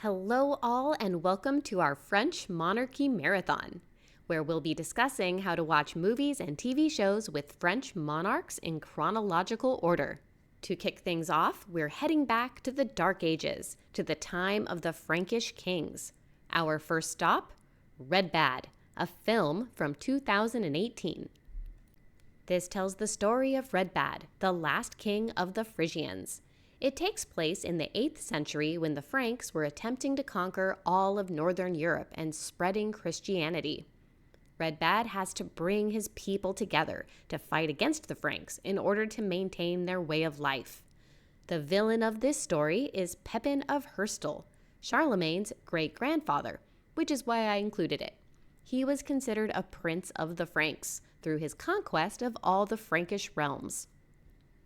Hello all and welcome to our French Monarchy Marathon, where we'll be discussing how to watch movies and TV shows with French monarchs in chronological order. To kick things off, we're heading back to the Dark Ages, to the time of the Frankish kings. Our first stop, Redbad, a film from 2018. This tells the story of Redbad, the last king of the Frisians. It takes place in the 8th century when the Franks were attempting to conquer all of northern Europe and spreading Christianity. Redbad has to bring his people together to fight against the Franks in order to maintain their way of life. The villain of this story is Pepin of Herstal, Charlemagne's great-grandfather, which is why I included it. He was considered a prince of the Franks through his conquest of all the Frankish realms.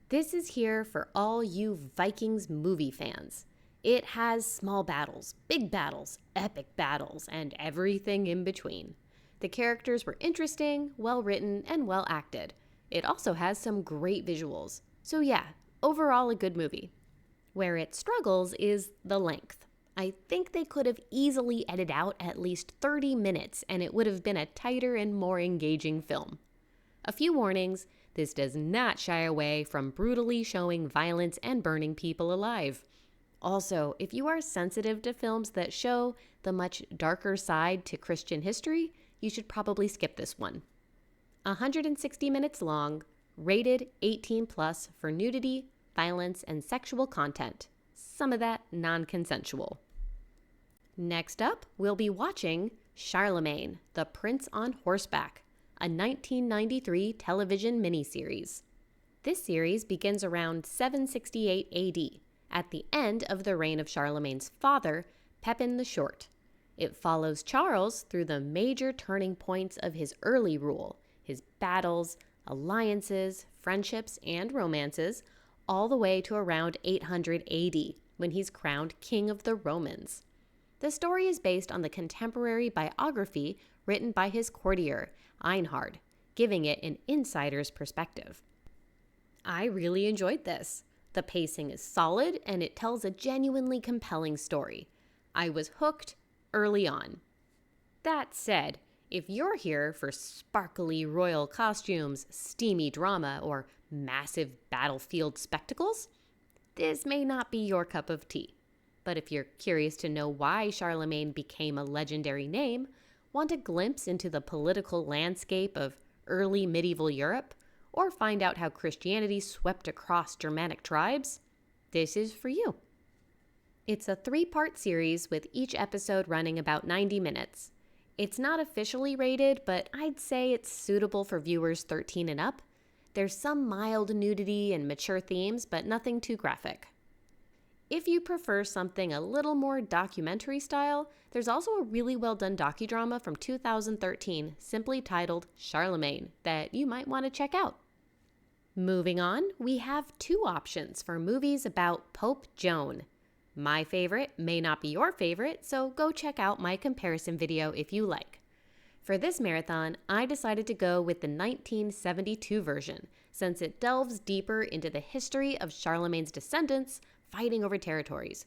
This is here for all you Vikings movie fans. It has small battles, big battles, epic battles, and everything in between. The characters were interesting, well-written, and well-acted. It also has some great visuals. So yeah, overall a good movie. Where it struggles is the length. I think they could have easily edited out at least 30 minutes and it would have been a tighter and more engaging film. A few warnings. This does not shy away from brutally showing violence and burning people alive. Also, if you are sensitive to films that show the much darker side to Christian history, you should probably skip this one. 160 minutes long, rated 18+ for nudity, violence, and sexual content. Some of that non-consensual. Next up, we'll be watching Charlemagne, the Prince on Horseback, a 1993 television miniseries. This series begins around 768 AD, at the end of the reign of Charlemagne's father, Pepin the Short. It follows Charles through the major turning points of his early rule, his battles, alliances, friendships, and romances, all the way to around 800 AD, when he's crowned King of the Romans. The story is based on the contemporary biography written by his courtier, Einhard, giving it an insider's perspective. I really enjoyed this. The pacing is solid and it tells a genuinely compelling story. I was hooked early on. That said, if you're here for sparkly royal costumes, steamy drama, or massive battlefield spectacles, this may not be your cup of tea. But if you're curious to know why Charlemagne became a legendary name, want a glimpse into the political landscape of early medieval Europe, or find out how Christianity swept across Germanic tribes, this is for you. It's a 3-part series with each episode running about 90 minutes. It's not officially rated, but I'd say it's suitable for viewers 13 and up. There's some mild nudity and mature themes, but nothing too graphic. If you prefer something a little more documentary style, there's also a really well-done docudrama from 2013 simply titled Charlemagne that you might want to check out. Moving on, we have 2 options for movies about Pope Joan. My favorite may not be your favorite, so go check out my comparison video if you like. For this marathon, I decided to go with the 1972 version, since it delves deeper into the history of Charlemagne's descendants fighting over territories.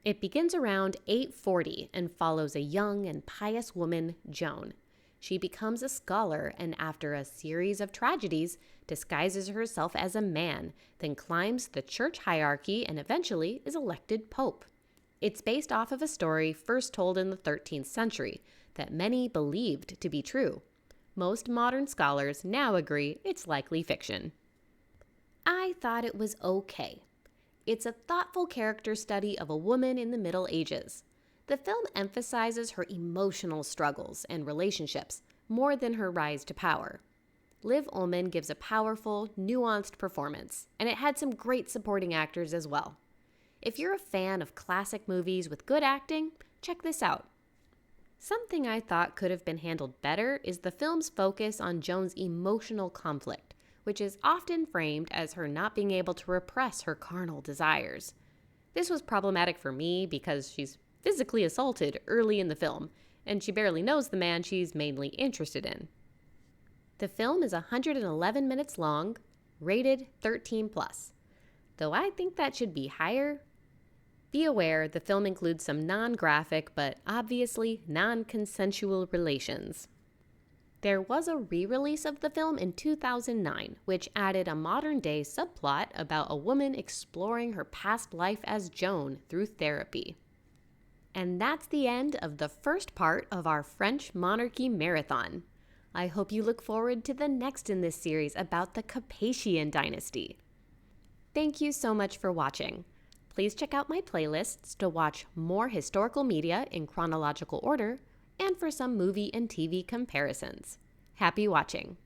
It begins around 840 and follows a young and pious woman, Joan. She becomes a scholar and after a series of tragedies, disguises herself as a man, then climbs the church hierarchy and eventually is elected pope. It's based off of a story first told in the 13th century that many believed to be true. Most modern scholars now agree it's likely fiction. I thought it was okay. It's a thoughtful character study of a woman in the Middle Ages. The film emphasizes her emotional struggles and relationships more than her rise to power. Liv Ullmann gives a powerful, nuanced performance, and it had some great supporting actors as well. If you're a fan of classic movies with good acting, check this out. Something I thought could have been handled better is the film's focus on Joan's emotional conflict, which is often framed as her not being able to repress her carnal desires. This was problematic for me because she's physically assaulted early in the film, and she barely knows the man she's mainly interested in. The film is 111 minutes long, rated 13+. Though I think that should be higher, Be aware the film includes some non-graphic but obviously non-consensual relations. There was a re-release of the film in 2009, which added a modern-day subplot about a woman exploring her past life as Joan through therapy. And that's the end of the first part of our French monarchy marathon. I hope you look forward to the next in this series about the Capetian dynasty. Thank you so much for watching. Please check out my playlists to watch more historical media in chronological order and for some movie and TV comparisons. Happy watching!